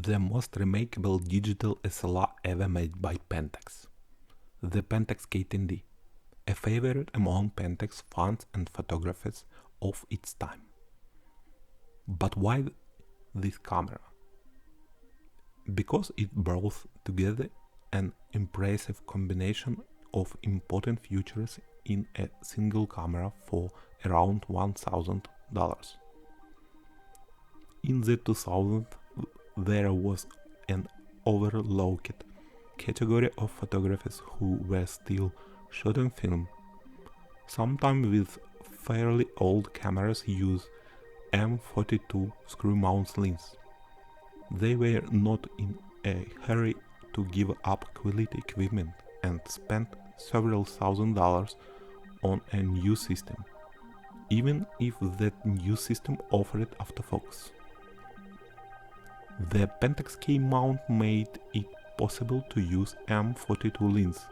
The most remarkable digital SLR ever made by Pentax. The Pentax K10D, a favorite among Pentax fans and photographers of its time. But why this camera? Because it brought together an impressive combination of important features in a single camera for around $1,000. In the 2000s, there was an overlooked category of photographers who were still shooting film. Sometimes with fairly old cameras use M42 screw mount lens. They were not in a hurry to give up quality equipment and spent several $1,000s on a new system, even if that new system offered autofocus. The Pentax K mount made it possible to use M42 lens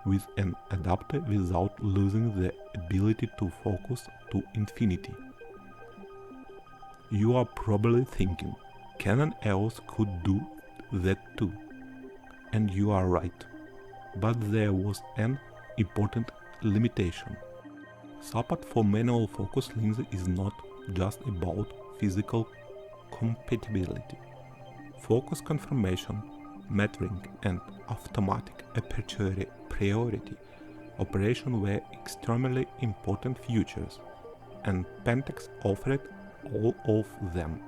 with an adapter without losing the ability to focus to infinity. You are probably thinking, Canon EOS could do that too. And you are right. But there was an important limitation. Support for manual focus lens is not just about physical compatibility. Focus confirmation, metering and automatic aperture-priority operation were extremely important features, and Pentax offered all of them.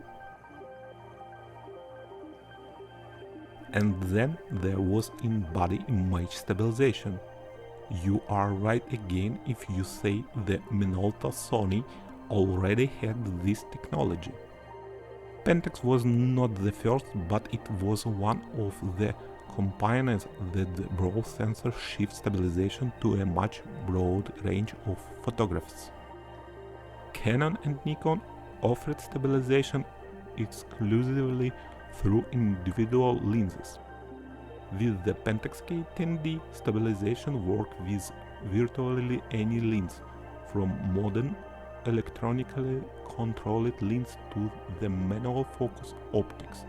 And then there was in-body image stabilization. You are right again if you say the Minolta Sony already had this technology. Pentax was not the first, but it was one of the companions that brought sensor shift stabilization to a much broad range of photographs. Canon and Nikon offered stabilization exclusively through individual lenses. With the Pentax K10D, stabilization worked with virtually any lens, from modern electronically controlled lens to the manual focus optics,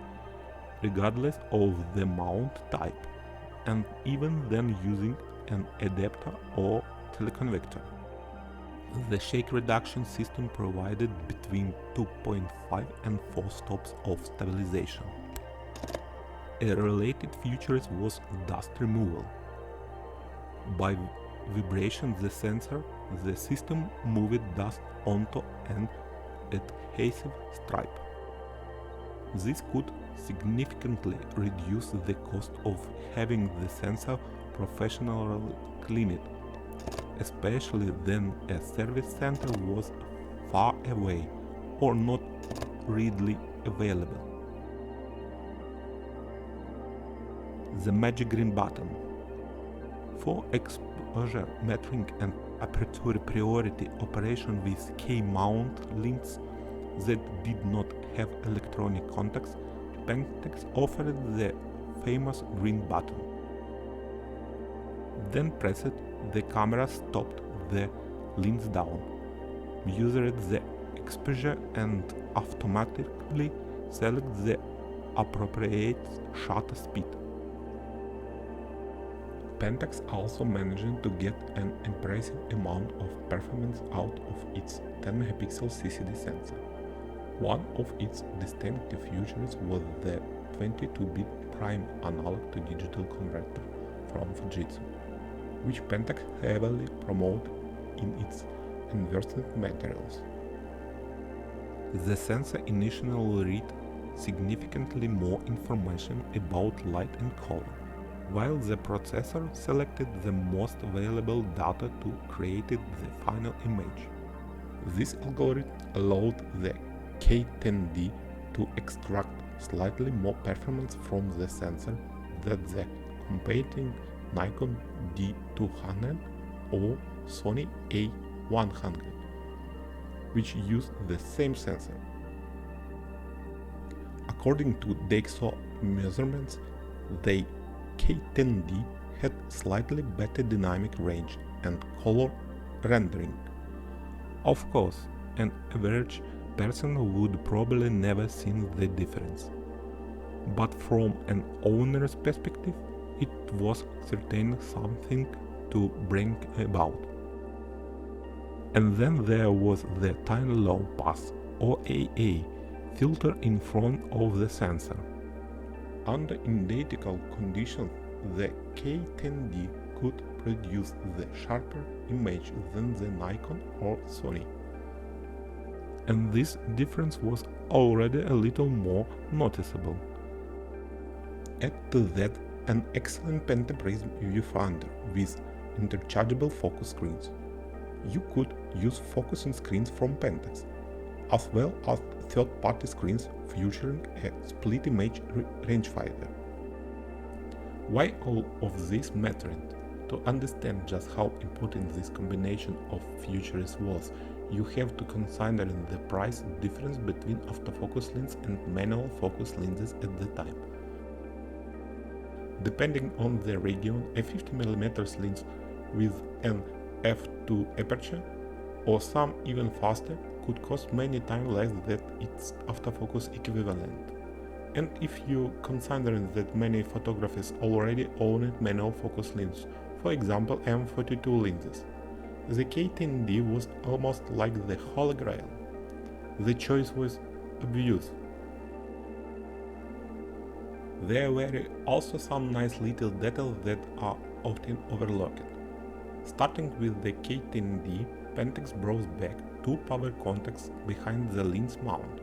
regardless of the mount type, and even then using an adapter or teleconvector. The shake reduction system provided between 2.5 and 4 stops of stabilization. A related feature was dust removal. By vibration the system moved dust onto an adhesive stripe. This could significantly reduce the cost of having the sensor professionally cleaned, especially when a service center was far away or not readily available. The magic green button. For exposure metering and aperture-priority operation with K-mount lens that did not have electronic contacts, Pentax offered the famous green button. Then pressed, the camera stopped the lens down, measured the exposure and automatically select the appropriate shutter speed. Pentax also managed to get an impressive amount of performance out of its 10 MP CCD sensor. One of its distinctive features was the 22-bit PRIME analog to digital converter from Fujitsu, which Pentax heavily promoted in its endorsement materials. The sensor initially read significantly more information about light and color, while the processor selected the most available data to create the final image. This algorithm allowed the K10D to extract slightly more performance from the sensor than the competing Nikon D200 or Sony A100, which used the same sensor. According to DxO measurements, the K10D had slightly better dynamic range and color rendering. Of course, an average person would probably never seen the difference. but from an owner's perspective, it was certainly something to bring about. And then there was the tiny low pass, or AA, filter in front of the sensor. Under identical conditions, the K10D could produce the sharper image than the Nikon or Sony. And this difference was already a little more noticeable. Add to that an excellent Pentaprism Viewfinder with interchangeable focus screens. You could use focusing screens from Pentax, as well as third-party screens featuring a split image rangefinder. Why all of this mattered? To understand just how important this combination of features was, you have to consider the price difference between autofocus lens and manual focus lenses at the time. Depending on the region, a 50mm lens with an f2 aperture, or some even faster, could cost many times less than its autofocus equivalent. And if you consider that many photographers already owned manual focus lenses, for example M42 lenses, the K10D was almost like the holy grail. The choice was obvious. There were also some nice little details that are often overlooked. Starting with the K10D, Pentax brought back two power contacts behind the lens mount.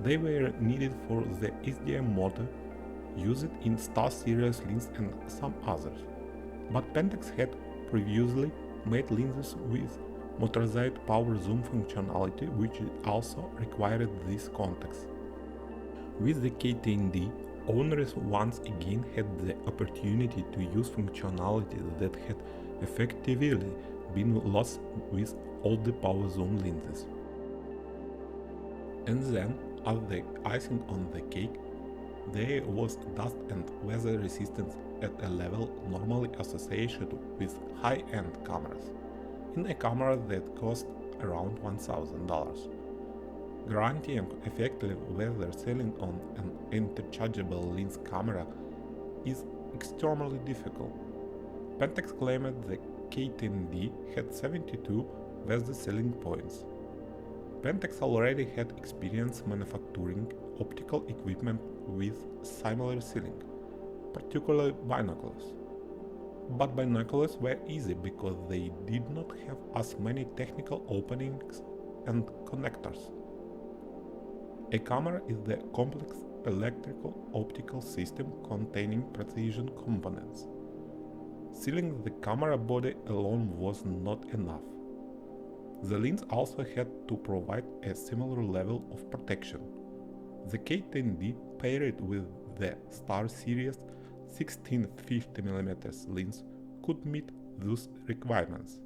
They were needed for the SDI motor used in Star series lenses and some others, but Pentax had previously made lenses with motorized power zoom functionality, which also required these contacts. With the K10D, owners once again had the opportunity to use functionality that had effectively been lost with all the power zoom lenses. And then, as the icing on the cake, there was dust and weather resistance at a level normally associated with high-end cameras, in a camera that cost around $1,000. Guaranteeing effective weather sealing on an interchangeable lens camera is extremely difficult. Pentax claimed the K10D had 72 weather sealing points. Pentax already had experience manufacturing optical equipment with similar sealing, particularly binoculars. But binoculars were easy because they did not have as many technical openings and connectors. A camera is the complex electrical optical system containing precision components. Sealing the camera body alone was not enough. The lens also had to provide a similar level of protection. The K10D paired with the Star series 16-50mm lens could meet those requirements.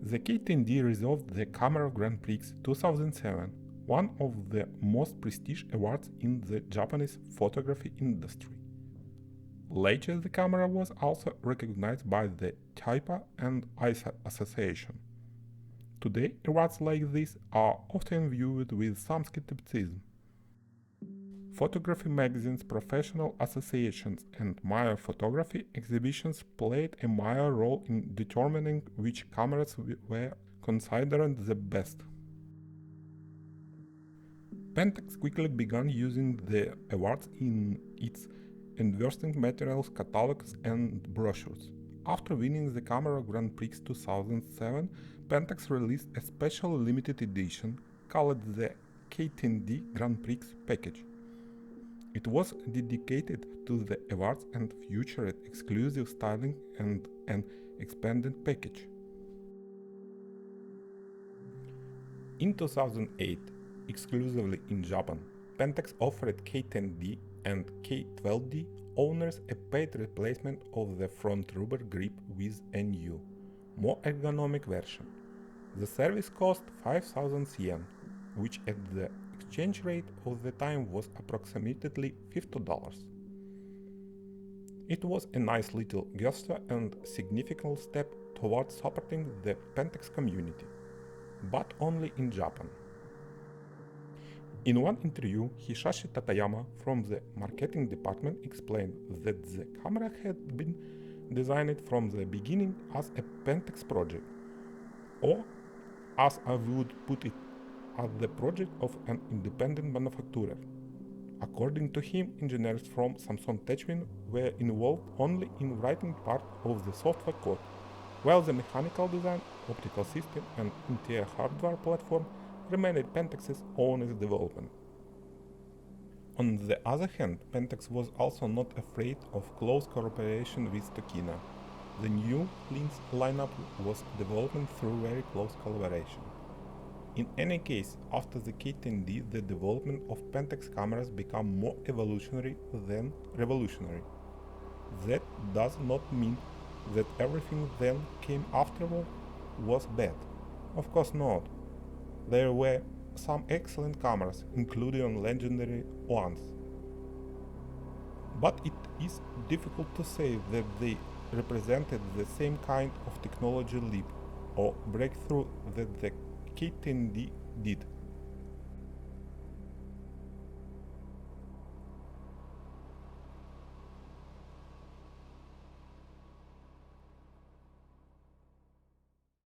The K10D received the Camera Grand Prix 2007, one of the most prestigious awards in the Japanese photography industry. Later, the camera was also recognized by the TAIPA and ISA Association. Today, awards like this are often viewed with some skepticism. Photography magazines, professional associations, and major photography exhibitions played a major role in determining which cameras were considered the best. Pentax quickly began using the awards in its investing materials, catalogs, and brochures. After winning the Camera Grand Prix 2007, Pentax released a special limited edition called the K10D Grand Prix package. It was dedicated to the awards and featured exclusive styling and an expanded package. In 2008, exclusively in Japan, Pentax offered K10D and K12D owners a paid replacement of the front rubber grip with a new, more ergonomic version. The service cost 5,000 yen, which at the exchange rate of the time was approximately $50. It was a nice little gesture and significant step towards supporting the Pentax community, but only in Japan. In one interview, Hisashi Tatayama from the marketing department explained that the camera had been designed from the beginning as a Pentax project, or as I would put it, as the project of an independent manufacturer. According to him, engineers from Samsung Techwin were involved only in writing part of the software code, while the mechanical design, optical system and entire hardware platform remained Pentax's own development. On the other hand, Pentax was also not afraid of close cooperation with Tokina. The new lens lineup was developed through very close collaboration. In any case, after the K10D, the development of Pentax cameras became more evolutionary than revolutionary. That does not mean that everything then came afterward was bad. Of course not. There were some excellent cameras, including legendary ones. But it is difficult to say that they represented the same kind of technology leap or breakthrough that the K10D did.